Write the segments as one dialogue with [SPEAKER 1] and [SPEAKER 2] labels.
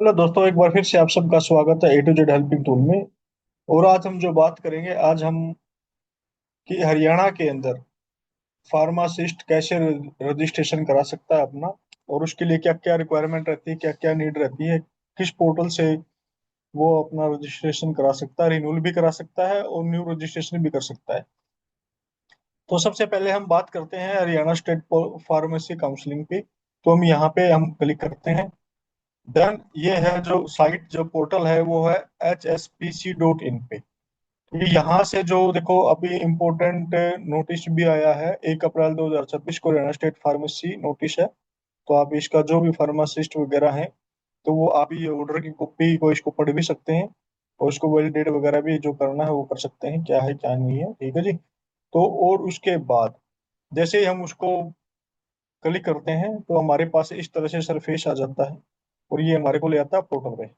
[SPEAKER 1] Hello दोस्तों, एक बार फिर से आप सबका स्वागत है ए टू जेड हेल्पिंग टूल में। और आज हम जो बात करेंगे, आज हम कि हरियाणा के अंदर फार्मासिस्ट कैसे रजिस्ट्रेशन करा सकता है अपना, और उसके लिए क्या क्या रिक्वायरमेंट रहती है, क्या क्या नीड रहती है, किस पोर्टल से वो अपना रजिस्ट्रेशन करा सकता है, रिन्यूअल भी करा सकता है और न्यू रजिस्ट्रेशन भी कर सकता है। तो सबसे पहले हम बात करते हैं हरियाणा स्टेट फार्मेसी काउंसिलिंग पे। तो हम यहाँ पे हम क्लिक करते हैं। देन ये है जो साइट, जो पोर्टल है वो है hspc.in पे। ये यहाँ से जो देखो, अभी इम्पोर्टेंट नोटिस भी आया है 1 अप्रैल 2026 को, हरियाणा स्टेट फार्मेसी नोटिस है। तो आप इसका जो भी फार्मासिस्ट वगैरह हैं, तो वो आप ये ऑर्डर की कॉपी को इसको पढ़ भी सकते हैं, और उसको वैलिडेट वगैरह भी जो करना है वो कर सकते हैं, क्या है क्या नहीं है, ठीक है जी। तो और उसके बाद जैसे ही हम उसको क्लिक करते हैं तो हमारे पास इस तरह से सरफेस आ जाता है, और ये हमारे को ले आता है पोर्टल पे।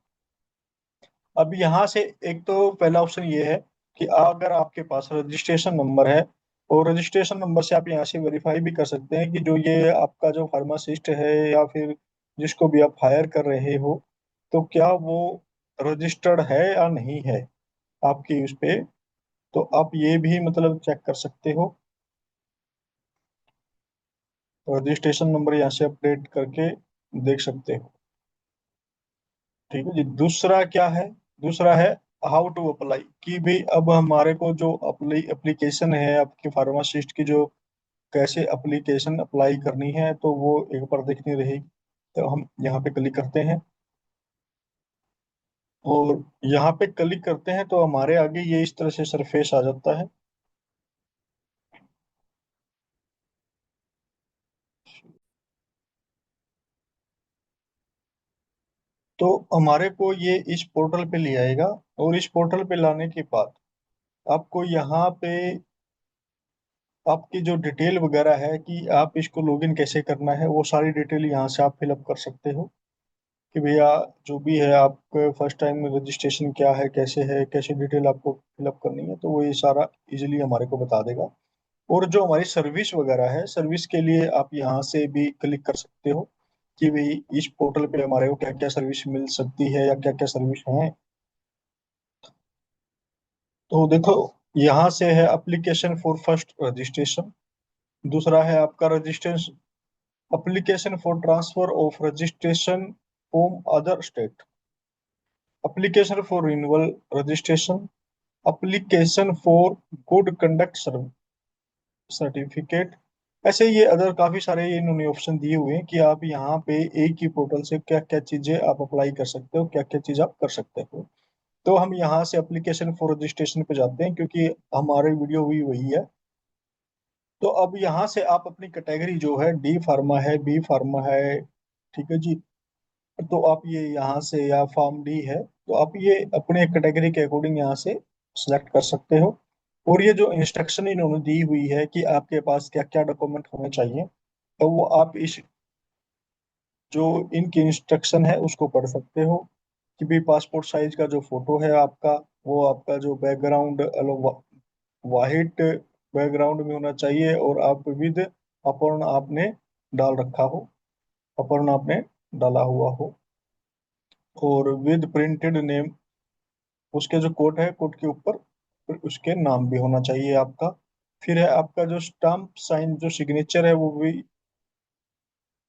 [SPEAKER 1] अब यहाँ से एक तो पहला ऑप्शन ये है कि अगर आपके पास रजिस्ट्रेशन नंबर है, और रजिस्ट्रेशन नंबर से आप यहाँ से वेरीफाई भी कर सकते हैं कि जो ये आपका जो फार्मासिस्ट है या फिर जिसको भी आप हायर कर रहे हो, तो क्या वो रजिस्टर्ड है या नहीं है आपकी उस पे। तो आप ये भी मतलब चेक कर सकते हो, रजिस्ट्रेशन नंबर यहाँ से अपडेट करके देख सकते हो। ठीक है जी। दूसरा क्या है? दूसरा है हाउ टू अप्लाई, कि भाई अब हमारे को जो एप्लीकेशन है आपकी फार्मासिस्ट की, जो कैसे एप्लीकेशन अप्लाई करनी है, तो वो एक बार देखनी रहेगी। तो हम यहाँ पे क्लिक करते हैं, और यहाँ पे क्लिक करते हैं तो हमारे आगे ये इस तरह से सरफेस आ जाता है। तो हमारे को ये इस पोर्टल पे ले आएगा, और इस पोर्टल पे लाने के बाद आपको यहाँ पे आपकी जो डिटेल वगैरह है कि आप इसको लॉगिन कैसे करना है, वो सारी डिटेल यहाँ से आप फिलअप कर सकते हो। कि भैया जो भी है, आप फर्स्ट टाइम रजिस्ट्रेशन क्या है, कैसे है, कैसे डिटेल आपको फिलअप करनी है, तो वो ये सारा इजीली हमारे को बता देगा। और जो हमारी सर्विस वगैरह है, सर्विस के लिए आप यहाँ से भी क्लिक कर सकते हो कि भाई इस पोर्टल पे हमारे को क्या क्या सर्विस मिल सकती है, या क्या क्या सर्विस है। तो देखो, यहाँ से है एप्लीकेशन फॉर फर्स्ट रजिस्ट्रेशन। दूसरा है आपका registration, application for transfer of registration from other state, application for renewal registration, application for good conduct certificate. ऐसे ये अदर काफी सारे ये इन्होंने ऑप्शन दिए हुए हैं कि आप यहाँ पे एक ही पोर्टल से क्या क्या चीजें आप अप्लाई कर सकते हो, क्या क्या चीज आप कर सकते हो। तो हम यहाँ से एप्लीकेशन फॉर रजिस्ट्रेशन पे जाते हैं, क्योंकि हमारी वीडियो हुई वही है। तो अब यहाँ से आप अपनी कैटेगरी जो है, डी फार्मा है, बी फार्मा है, ठीक है जी, तो आप ये यहाँ से, या फॉर्म डी है, तो आप ये अपने कैटेगरी के अकॉर्डिंग यहाँ से सिलेक्ट कर सकते हो। और ये जो इंस्ट्रक्शन इन्होंने दी हुई है कि आपके पास क्या क्या डॉक्यूमेंट होने चाहिए, तो वो आप इस जो इनकी इंस्ट्रक्शन है उसको पढ़ सकते हो। कि भी पासपोर्ट साइज का जो फोटो है आपका, वो आपका जो बैकग्राउंड वाइट बैकग्राउंड में होना चाहिए, और आप विद अपर्ण आपने डाल रखा हो, अपर्ण आपने डाला हुआ हो, और विद प्रिंटेड नेम, उसके जो कोट है, कोट के ऊपर फिर उसके नाम भी होना चाहिए आपका। फिर है आपका जो स्टाम्प साइन, जो सिग्नेचर है, वो भी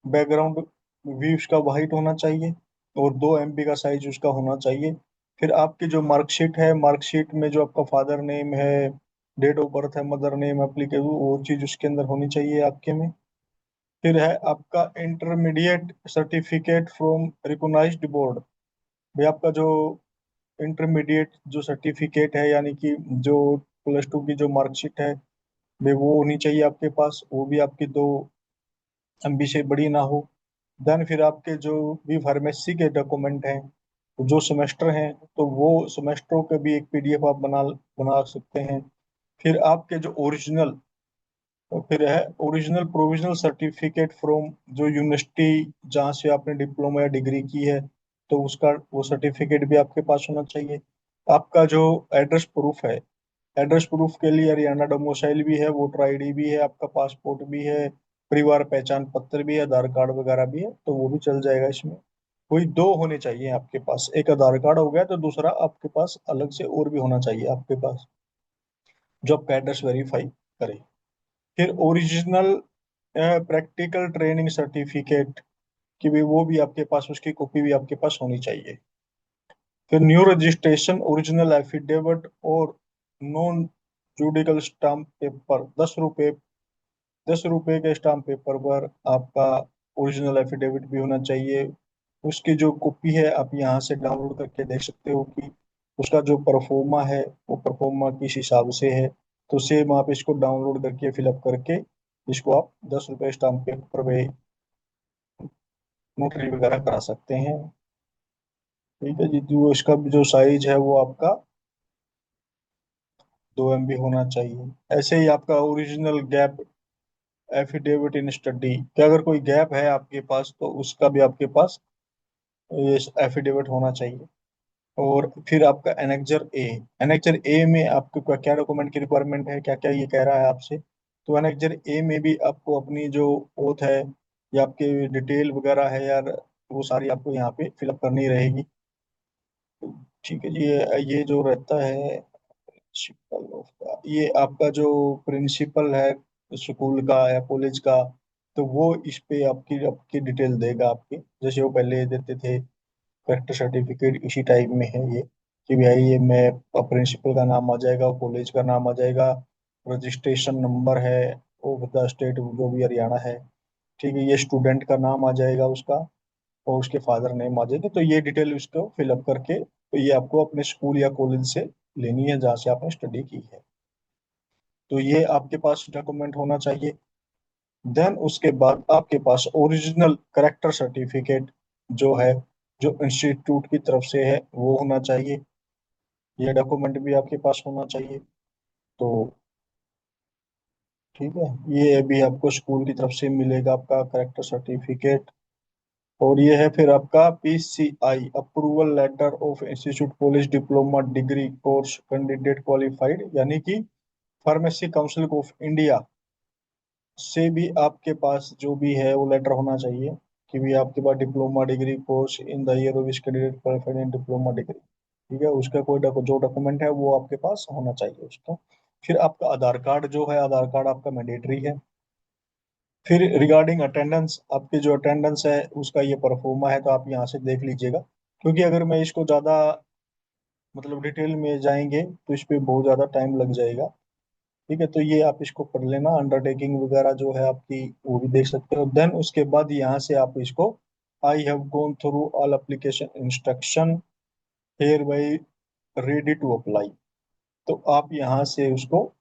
[SPEAKER 1] बैकग्राउंड भी उसका वाइट होना चाहिए, और 2 MB का साइज उसका होना चाहिए। फिर आपकी जो मार्कशीट है, मार्कशीट में जो आपका फादर नेम है, डेट ऑफ बर्थ है, मदर नेम, एप्लीकेशन, वो चीज उसके अंदर होनी चाहिए आपके में। फिर है आपका intermediate certificate from recognised board. भाई आपका जो इंटरमीडिएट जो सर्टिफिकेट है, यानी कि जो +2 की जो मार्कशीट है, भाई वो होनी चाहिए आपके पास, वो भी आपकी 2 MB से बड़ी ना हो। देन फिर आपके जो भी फार्मेसी के डॉक्यूमेंट हैं, जो सेमेस्टर हैं, तो वो सेमेस्टरों के भी एक PDF आप बना बना सकते हैं। फिर आपके जो ओरिजिनल, तो फिर है ओरिजिनल प्रोविजनल सर्टिफिकेट फ्रॉम जो यूनिवर्सिटी जहाँ से आपने डिप्लोमा या डिग्री की है, तो उसका वो सर्टिफिकेट भी आपके पास होना चाहिए। आपका जो एड्रेस प्रूफ है, एड्रेस प्रूफ के लिए हरियाणा डोमिसाइल भी है, वोटर ID भी है, आपका पासपोर्ट भी है, परिवार पहचान पत्र भी है, आधार कार्ड वगैरह भी है, तो वो भी चल जाएगा इसमें। कोई दो होने चाहिए आपके पास, एक आधार कार्ड हो गया तो दूसरा आपके पास अलग से और भी होना चाहिए आपके पास, जो आपका एड्रेस वेरीफाई करे। फिर ओरिजिनल प्रैक्टिकल ट्रेनिंग सर्टिफिकेट की भी, वो भी आपके पास, उसकी कॉपी भी आपके पास होनी चाहिए। फिर न्यू रजिस्ट्रेशन ओरिजिनल एफिडेविट और नॉन जुडिकल स्टाम्प पेपर, 10 रुपये, 10 रुपये के स्टाम्प पेपर पर आपका ओरिजिनल एफिडेविट भी होना चाहिए। उसकी जो कॉपी है आप यहाँ से डाउनलोड करके देख सकते हो कि उसका जो परफॉर्मा है वो परफॉर्मा किस हिसाब से है। तो सेम आप इसको डाउनलोड करके फिलअप करके इसको आप 10 रुपये स्टाम्प पेपर पे नोटरी वगैरह करा सकते हैं। ठीक है जी, जो इसका जो साइज है वो आपका 2 MB होना चाहिए। ऐसे ही आपका original gap affidavit in study, कि अगर कोई गैप है आपके पास तो उसका भी आपके पास ये एफिडेविट होना चाहिए। और फिर आपका एनेक्जर ए, एनेक्जर ए में आपको क्या क्या डॉक्यूमेंट की रिक्वायरमेंट है, क्या क्या ये कह रहा है आपसे। तो एनेक्जर ए में भी आपको अपनी जो ओथ है या आपके डिटेल वगैरह है यार, वो सारी आपको यहाँ पे फिलअप करनी रहेगी। ठीक है जी, ये जो रहता है प्रिंसिपल ऑफ का, ये आपका जो प्रिंसिपल है स्कूल का या कॉलेज का, तो वो इस पे आपकी आपकी डिटेल देगा आपकी, जैसे वो पहले देते थे करेक्टर सर्टिफिकेट, इसी टाइप में है ये। कि भाई ये मैं प्रिंसिपल का नाम आ जाएगा, कॉलेज का नाम आ जाएगा, रजिस्ट्रेशन नंबर है वो बता, स्टेट जो भी हरियाणा है। ठीक है, ये स्टूडेंट का नाम आ जाएगा उसका, और उसके फादर नेम आ जाएगी। तो ये डिटेल उसको फिलअप करके तो ये आपको अपने स्कूल या कॉलेज से लेनी है जहाँ से आपने स्टडी की है। तो ये आपके पास डॉक्यूमेंट होना चाहिए। देन उसके बाद आपके पास ओरिजिनल करेक्टर सर्टिफिकेट जो है, जो इंस्टीट्यूट की तरफ से है वो होना चाहिए। ये डॉक्यूमेंट भी आपके पास होना चाहिए। तो ठीक है, ये अभी आपको स्कूल की तरफ से मिलेगा आपका करेक्टर सर्टिफिकेट। और ये है फिर आपका PCI approval letter of institute college diploma degree course candidate qualified, यानी कि फार्मेसी काउंसिल ऑफ इंडिया से भी आपके पास जो भी है वो लेटर होना चाहिए कि भी आपके पास diploma degree course in the year of candidate qualified in diploma degree. ठीक है, उसका कोई जो डॉक्यूमेंट है वो आपके पास होना चाहिए उसका। फिर आपका आधार कार्ड जो है, आधार कार्ड आपका मैंडेटरी है। फिर रिगार्डिंग अटेंडेंस, आपकी जो अटेंडेंस है उसका ये परफॉर्मा है तो आप यहाँ से देख लीजिएगा, क्योंकि अगर मैं इसको ज़्यादा मतलब डिटेल में जाएंगे तो इस पे बहुत ज़्यादा टाइम लग जाएगा। ठीक है, तो ये आप इसको पढ़ लेना, अंडरटेकिंग वगैरह जो है आपकी वो भी देख सकते हो। देन उसके बाद यहाँ से आप इसको I have gone through all application instruction hereby ready to apply, तो आप यहाँ से उसको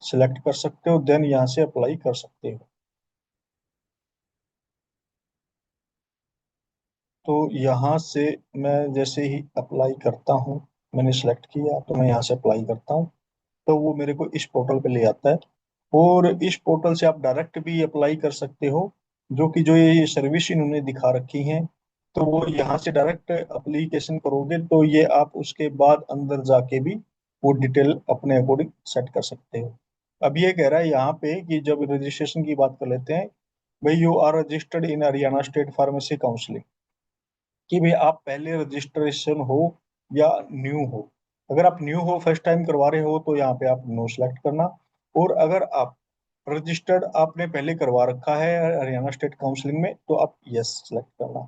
[SPEAKER 1] सिलेक्ट कर सकते हो, देन यहाँ से अप्लाई कर सकते हो। तो यहाँ से मैं जैसे ही अप्लाई करता हूँ, मैंने सेलेक्ट किया तो मैं यहाँ से अप्लाई करता हूँ, तो वो मेरे को इस पोर्टल पे ले आता है। और इस पोर्टल से आप डायरेक्ट भी अप्लाई कर सकते हो, जो कि जो ये सर्विस इन्होंने दिखा रखी है, तो वो यहाँ से डायरेक्ट अप्लीकेशन करोगे तो ये आप उसके बाद अंदर जाके भी वो डिटेल अपने अकॉर्डिंग सेट कर सकते हो। अब ये कह रहा है यहाँ पे कि जब रजिस्ट्रेशन की बात कर लेते हैं, भाई you are registered in Haryana state pharmacy council, कि भाई आप पहले रजिस्ट्रेशन हो या न्यू हो। अगर आप न्यू हो, फर्स्ट टाइम करवा रहे हो, तो यहाँ पे आप नो सेलेक्ट करना। और अगर आप रजिस्टर्ड आपने पहले करवा रखा है हरियाणा स्टेट काउंसलिंग में, तो आप यस सेलेक्ट करना।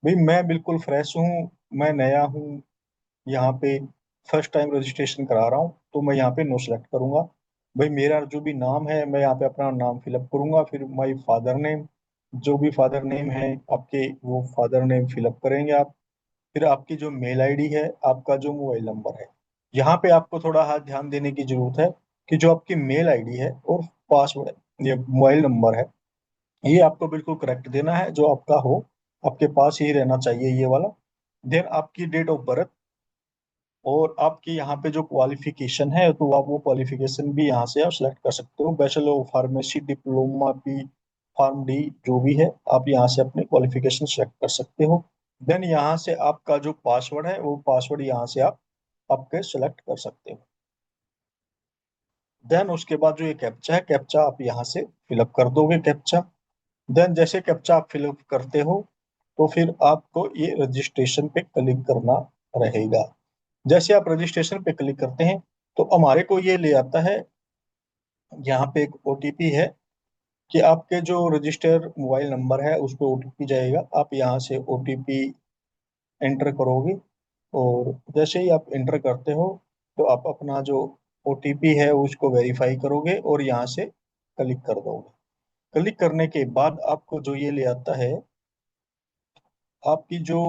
[SPEAKER 1] भाई मैं बिल्कुल फ्रेश हूँ, मैं नया हूँ यहाँ पे, फर्स्ट टाइम रजिस्ट्रेशन करा रहा हूँ, तो मैं यहाँ पे नो सेलेक्ट करूंगा। भाई मेरा जो भी नाम है मैं यहाँ पे अपना नाम फिलअप करूंगा, फिर माई फादर नेम, जो भी फादर नेम है आपके, वो फादर नेम फिलअप करेंगे आप। फिर आपकी जो मेल आईडी है, आपका जो मोबाइल नंबर है, यहाँ पे आपको थोड़ा हाथ ध्यान देने की जरूरत है कि जो आपकी मेल आईडी है और पासवर्ड, ये मोबाइल नंबर है, ये आपको बिल्कुल करेक्ट देना है, जो आपका हो, आपके पास ही रहना चाहिए ये वाला। देन आपकी डेट ऑफ बर्थ, और आपके यहाँ पे जो क्वालिफिकेशन है तो आप वो क्वालिफिकेशन भी यहाँ से आप सिलेक्ट कर सकते हो, bachelor of pharmacy, diploma, B pharm D, जो भी है आप यहाँ से अपने क्वालिफिकेशन सिलेक्ट कर सकते हो। देन यहाँ से आपका जो पासवर्ड है वो पासवर्ड यहाँ से आप आपके सिलेक्ट कर सकते हो। देन उसके बाद जो ये कैप्चा है, कैप्चा आप यहाँ से फिलअप कर दोगे कैप्चा। देन जैसे कैप्चा आप फिलअप करते हो, तो फिर आपको ये रजिस्ट्रेशन पे क्लिक करना रहेगा। जैसे आप रजिस्ट्रेशन पे क्लिक करते हैं तो हमारे को ये ले आता है, यहाँ पे एक ओटीपी है कि आपके जो रजिस्टर मोबाइल नंबर है उस पर ओटीपी जाएगा। आप यहाँ से ओटीपी एंटर करोगे, और जैसे ही आप एंटर करते हो तो आप अपना जो ओटीपी है उसको वेरीफाई करोगे और यहाँ से क्लिक कर दोगे। क्लिक करने के बाद आपको जो ये ले आता है, आपकी जो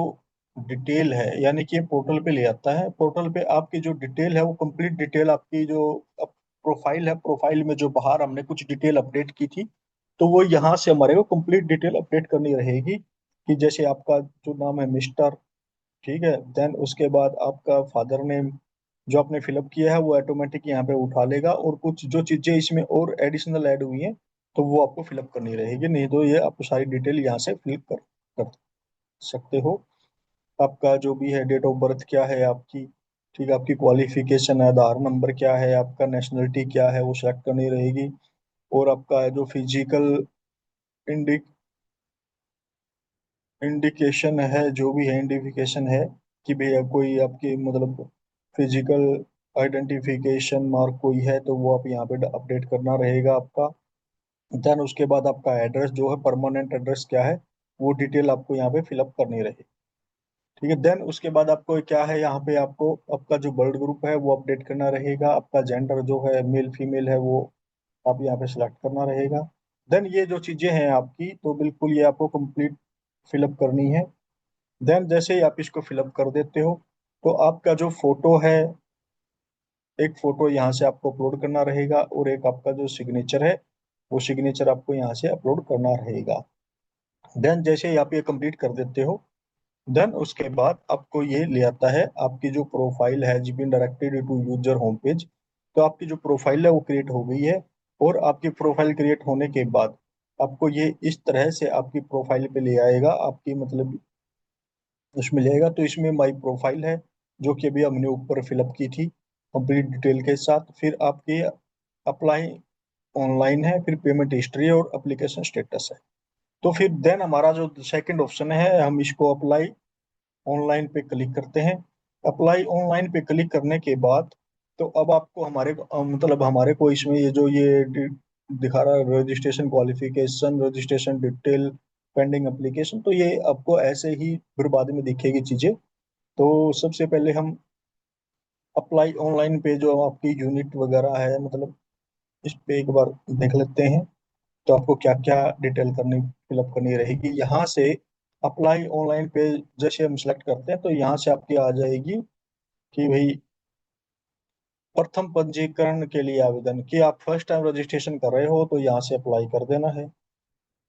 [SPEAKER 1] डिटेल है, यानी कि पोर्टल पे ले आता है। पोर्टल पे आपकी जो डिटेल है वो कंप्लीट डिटेल, आपकी जो प्रोफाइल है, प्रोफाइल में जो बाहर हमने कुछ डिटेल अपडेट की थी, तो वो यहाँ से हमारे को कंप्लीट डिटेल अपडेट करनी रहेगी। कि जैसे आपका जो नाम है मिस्टर, ठीक है, देन उसके बाद आपका फादर नेम जो आपने फिलअप किया है वो ऑटोमेटिक यहाँ पे उठा लेगा, और कुछ जो चीजें इसमें और एडिशनल ऐड हुई हैं तो वो आपको फिलअप करनी रहेगी, नहीं तो ये आपको सारी डिटेल यहाँ से फिल कर सकते हो। आपका जो भी है डेट ऑफ बर्थ क्या है आपकी, ठीक है, आपकी क्वालिफिकेशन है, आधार नंबर क्या है, आपका नेशनलिटी क्या है वो सेलेक्ट करनी रहेगी। और आपका जो फिजिकल इंडि इंडिकेशन है, जो भी है इंडिकेशन है कि भैया कोई आपकी मतलब फिजिकल आइडेंटिफिकेशन मार्क कोई है तो वो आप यहाँ पे अपडेट करना रहेगा आपका। देन उसके बाद आपका एड्रेस जो है, परमानेंट एड्रेस क्या है, वो डिटेल आपको यहाँ पे फिलअप करनी रहेगी। ठीक है, देन उसके बाद आपको क्या है, यहाँ पे आपको आपका जो ब्लड ग्रुप है वो अपडेट करना रहेगा। आपका जेंडर जो है मेल फीमेल है वो आप यहाँ पे सिलेक्ट करना रहेगा। देन ये जो चीजें हैं आपकी, तो बिल्कुल ये आपको कंप्लीट फिलअप करनी है। देन जैसे ही आप इसको फिलअप कर देते हो तो आपका जो फोटो है, एक फोटो यहाँ से आपको अपलोड करना रहेगा, और एक आपका जो सिग्नेचर है वो सिग्नेचर आपको यहाँ से अपलोड करना रहेगा। देन जैसे ही आप ये कंप्लीट कर देते हो, देन उसके बाद आपको ये ले आता है, आपकी जो प्रोफाइल है जी been directed to user home page. तो आपकी जो प्रोफाइल है वो क्रिएट हो गई है। और आपकी प्रोफाइल क्रिएट होने के बाद आपको ये इस तरह से आपकी प्रोफाइल पे ले आएगा, आपकी मतलब उसमें लेगा। तो इसमें माई प्रोफाइल है जो कि अभी हमने ऊपर फिलअप की थी कंप्लीट डिटेल के साथ। फिर आपकी अप्लाई ऑनलाइन है, फिर पेमेंट हिस्ट्री और एप्लीकेशन स्टेटस है। तो फिर देन हमारा जो सेकंड ऑप्शन है, हम इसको अप्लाई ऑनलाइन पे क्लिक करते हैं। अप्लाई ऑनलाइन पे क्लिक करने के बाद तो अब आपको मतलब हमारे को इसमें ये जो ये दिखा रहा है registration qualification, registration detail, pending application, तो ये आपको ऐसे ही फिर बाद में दिखेगी चीजें। तो सबसे पहले हम अप्लाई ऑनलाइन पे जो आपकी यूनिट वगैरह है, मतलब इस पे एक बार देख लेते हैं। तो आपको क्या क्या डिटेल करनी फिलअप करनी रहेगी यहाँ से। अप्लाई ऑनलाइन पे जैसे हम सेलेक्ट करते हैं तो यहाँ से आपकी आ जाएगी कि भाई प्रथम पंजीकरण के लिए आवेदन, कि आप फर्स्ट टाइम रजिस्ट्रेशन कर रहे हो तो यहाँ से अप्लाई कर देना है।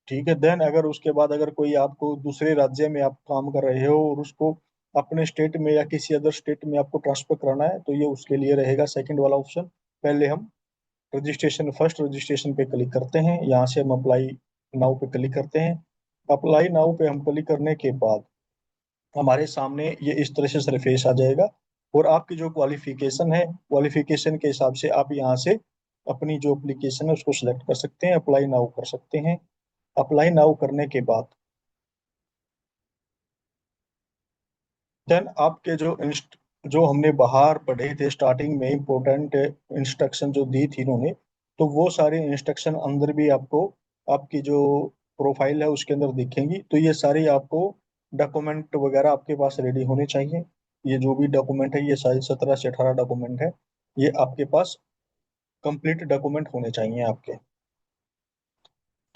[SPEAKER 1] ठीक है, देन अगर उसके बाद अगर कोई आपको दूसरे राज्य में आप काम कर रहे हो और उसको अपने स्टेट में या किसी अदर स्टेट में आपको ट्रांसफर कराना है तो ये उसके लिए रहेगा सेकंड वाला ऑप्शन। पहले हम रजिस्ट्रेशन, फर्स्ट रजिस्ट्रेशन पे क्लिक करते हैं, यहाँ से हम अप्लाई नाउ पे क्लिक करते हैं। अप्लाई नाउ पे हम क्लिक करने के बाद हमारे सामने ये इस तरह से सरफेस आ जाएगा। और आपकी जो क्वालिफिकेशन है, क्वालिफिकेशन के हिसाब से आप यहाँ से अपनी जो एप्लीकेशन है उसको सिलेक्ट कर सकते हैं, अप्लाई नाउ कर सकते हैं। अप्लाई नाउ करने के बाद देन आपके जो हमने बाहर पढ़े थे स्टार्टिंग में, इंपॉर्टेंट इंस्ट्रक्शन जो दी थी इन्होंने, तो वो सारे इंस्ट्रक्शन अंदर भी आपको आपकी जो प्रोफाइल है उसके अंदर दिखेंगी। तो ये सारी आपको डॉक्यूमेंट वगैरह आपके पास रेडी होने चाहिए। ये जो भी डॉक्यूमेंट है, ये सारे 17 से 18 डॉक्यूमेंट है, ये आपके पास कंप्लीट डॉक्यूमेंट होने चाहिए आपके।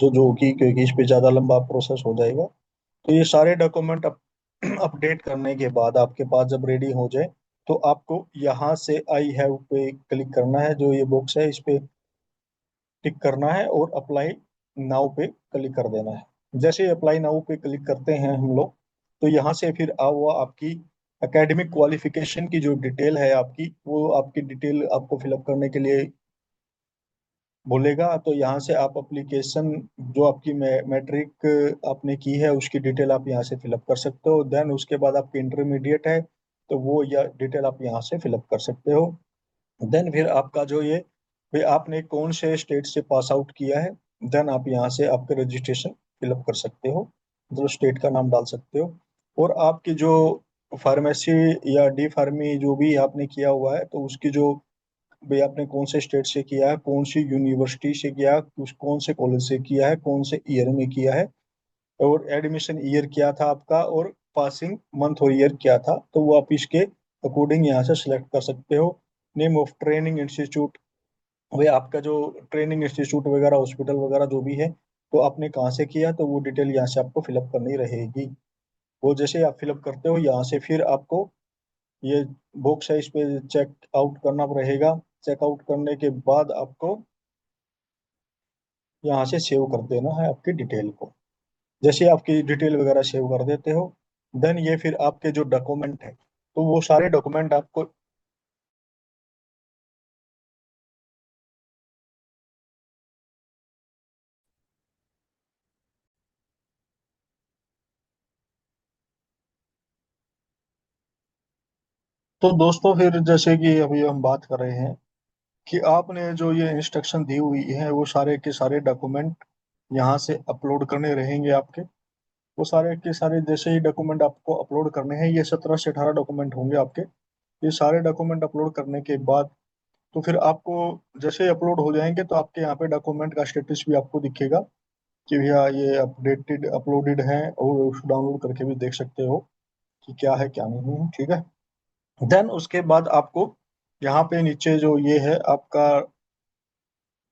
[SPEAKER 1] तो जो कि क्योंकि इस पे ज़्यादा लंबा प्रोसेस हो जाएगा, तो ये सारे डॉक्यूमेंट अपडेट करने के बाद आपके पास जब रेडी हो जाए तो आपको यहाँ से आई हैव पे क्लिक करना है, जो ये बॉक्स है इस पे टिक करना है और अप्लाई नाउ पे क्लिक कर देना है। जैसे अप्लाई नाउ पे क्लिक करते हैं हम लोग, तो यहाँ से फिर वो आपकी एकेडमिक क्वालिफिकेशन की जो डिटेल है आपकी, वो आपकी डिटेल आपको फिलअप करने के लिए बोलेगा। तो यहाँ से आप एप्लीकेशन जो आपकी मैट्रिक आपने की है उसकी डिटेल आप यहाँ से फिलअप कर सकते हो। देन उसके बाद आपकी इंटरमीडिएट है तो वो या डिटेल आप यहाँ से फिलअप कर सकते हो। देन फिर आपका जो ये फिर आपने कौन से स्टेट से पास आउट किया है, देन आप यहाँ से आपके रजिस्ट्रेशन फिलअप कर सकते हो। मतलब स्टेट का नाम डाल सकते हो। और आपकी जो फार्मेसी या डी फार्मी जो भी आपने किया हुआ है, तो उसकी जो भाई आपने कौन से स्टेट से किया है, कौन सी यूनिवर्सिटी से किया है, कौन से कॉलेज से किया है, कौन से ईयर में किया है, और एडमिशन ईयर क्या था आपका, और पासिंग मंथ और ईयर क्या था, तो वो आप इसके अकॉर्डिंग यहाँ से सिलेक्ट कर सकते हो। नेम ऑफ ट्रेनिंग इंस्टीट्यूट, भाई आपका जो ट्रेनिंग इंस्टीट्यूट वगैरह हॉस्पिटल वगैरह जो भी है, तो आपने कहाँ से किया, तो वो डिटेल यहाँ से आपको फिलअप करनी रहेगी। वो जैसे आप फिलअप करते हो यहाँ से, फिर आपको ये बॉक्स है, इस पे चेक आउट करना रहेगा। चेकआउट करने के बाद आपको यहाँ से सेव कर देना है आपकी डिटेल को। जैसे आपकी डिटेल वगैरह सेव कर देते हो, देन ये फिर आपके जो डॉक्यूमेंट है, तो वो सारे डॉक्यूमेंट आपको। तो दोस्तों फिर जैसे कि अभी हम बात कर रहे हैं कि आपने जो ये इंस्ट्रक्शन दी हुई है, वो सारे के सारे डॉक्यूमेंट यहाँ से अपलोड करने रहेंगे आपके। वो सारे के सारे जैसे ही डॉक्यूमेंट आपको अपलोड करने हैं, ये 17 से 18 डॉक्यूमेंट होंगे आपके। ये सारे डॉक्यूमेंट अपलोड करने के बाद, तो फिर आपको जैसे ही अपलोड हो जाएंगे, तो आपके यहाँ पे डॉक्यूमेंट का स्टेटस भी आपको दिखेगा कि भैया ये अपडेटेड अपलोडेड है, और उसको डाउनलोड करके भी देख सकते हो कि क्या है क्या नहीं है, ठीक है। देन उसके बाद आपको यहाँ पे नीचे जो ये है आपका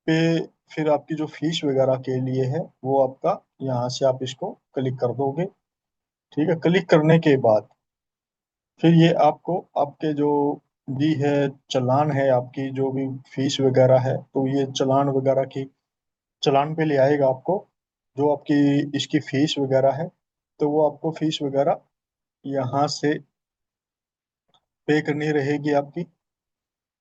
[SPEAKER 1] पे, फिर आपकी जो फीस वगैरह के लिए है, वो आपका यहाँ से आप इसको क्लिक कर दोगे। ठीक है, क्लिक करने के बाद फिर ये आपको आपके जो भी है चालान है, आपकी जो भी फीस वगैरह है, तो ये चालान वगैरह की चालान पे ले आएगा आपको, जो आपकी इसकी फीस वगैरह है। तो वो आपको फीस वगैरह यहाँ से पे करनी रहेगी आपकी।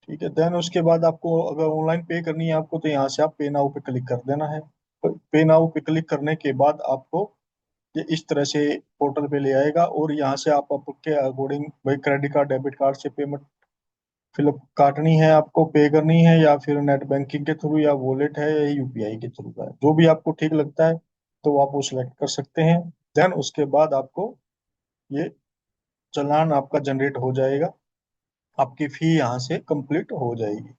[SPEAKER 1] ठीक है, देन उसके बाद आपको अगर ऑनलाइन पे करनी है आपको, तो यहाँ से आप पे नाउ पे क्लिक कर देना है। पे नाउ पे क्लिक करने के बाद आपको ये इस तरह से पोर्टल पे ले आएगा, और यहाँ से आप आपके अकॉर्डिंग भाई क्रेडिट कार्ड डेबिट कार्ड से पेमेंट फिलअप काटनी है, आपको पे करनी है, या फिर नेट बैंकिंग के थ्रू, या वॉलेट है, या यूपीआई के थ्रू है, जो भी आपको ठीक लगता है, तो आप वो सिलेक्ट कर सकते हैं। देन उसके बाद आपको ये चालान आपका जनरेट हो जाएगा, आपकी फी यहाँ से कंप्लीट हो जाएगी।